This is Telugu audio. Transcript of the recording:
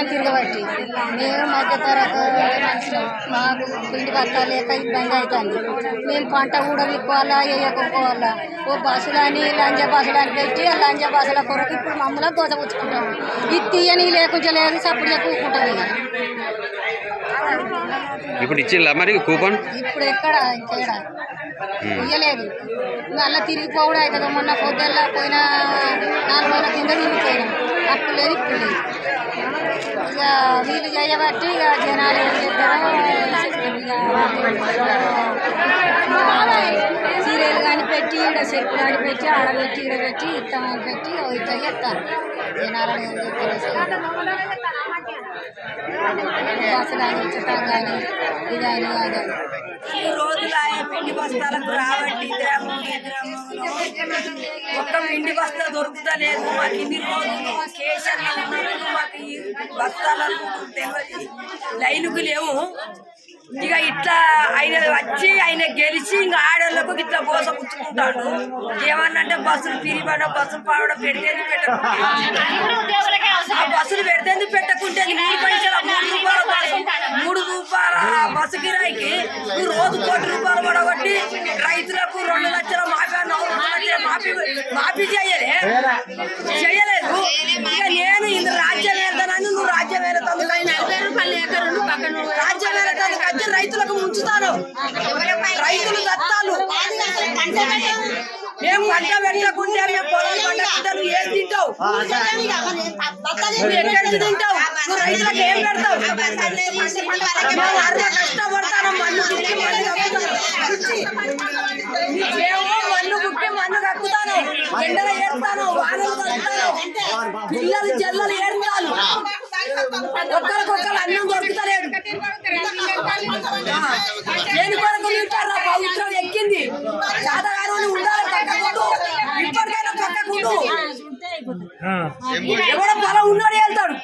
తిరగబట్టి మేము మధ్య తరగతి మాకు పిండి బత్తాలు లేక ఇబ్బంది అవుతుంది. మేము పంట కూడా విక్కోవాలా వేయకపోవాలా. ఓ బస్సులని లంజ బస్సులు అని పెట్టి ఆ లంజ బస్సుల కొరకు ఇప్పుడు మమ్మల్ని దోచపుచ్చుకుంటాము. ఇది తీయని లేకుండా లేదు సప్పుడు కూకుంటాం. ఇప్పుడు ఇచ్చిందా మరి కూపన్? ఇప్పుడు ఎక్కడ ఇంకేడా ఇయ్యలేదు. మళ్ళీ తిరిగిపోవడం అవుతుంది. మొన్న పొద్దున్న పోయిన 4 నెలల కింద తిరిగిపోయినాం. అప్పుడు లేదు ఇప్పుడు లేదు. ఇక వీళ్ళు చేయబట్టి ఇక జనాలు ఏం చేస్తారో సీరియల్ కానీ పెట్టి ఇక్కడ చెరుకు కానీ పెట్టి ఆడబెట్టి ఈడబెట్టి ఇస్తామని పెట్టి ఇట్లా చేస్తారు. జనాలను ఏం చేస్తారు బస్సులు అని ఇచ్చటం కానీ ఇదని కాదని రోజులు పిండి బస్తాలకు రాబట్టి ఒక్క పిండి బస్తా దొరుకుతలేదు. మాకు ఇన్ని రోజులు కేసీఆర్ మాకు ఈ బస్తాలను తెలియదు, లైన్కు లేవు. ఇక ఇట్లా ఆయన వచ్చి ఆయన గెలిచి ఇంకా ఆడోళ్ళకు ఇట్లా బోస పుచ్చుకుంటాడు. ఏమన్నంటే బస్సులు పిరిపడ బస్సులు పావడం పెడితేంది పెట్టకుంటే ఆ బస్సులు పెడితేంది పెట్టకుంటే 3 పైసల 3 రూపాయల బస్సు కిరాయికి రోజు ₹1 కోటి పడగొట్టి రైతులకు 2 లక్షల మాఫీ చేయలేదు. ఇక నేను ఇంత రాజ్యం వెళ్తానని నువ్వు రాజ్యం వెళ్తాను రాజ్యం వెళ్తానికి వచ్చి రైతులకు ముంచుతాను. రైతులు దత్తాలు మేము పంట పెట్టకుంటే మేము పొలాలు పంటకుంటే నువ్వు ఏం తింటావు? నువ్వు ఎక్కడికి తింటావు? నువ్వు రైతులకు ఏం పెడతావు? కష్టపడతాను మన్ను కుట్టి మన్ను కక్కుతాను, ఎండలు ఏరుతాను, వానలు కలుగుతాను, పిల్లలు జల్లలు ఏరుతాను. ఒక్కరికొక్కరు అన్నం దొరుకుతలేదు. దేని కొరకు తింటారు? పవిత్రం ఎక్కింది. చాదగారు ఉండాలి పక్కకుంటూ, ఇప్పటికైనా పక్కకుంటూ. ఎవడో పొలం ఉన్నాడు వెళ్తాడు.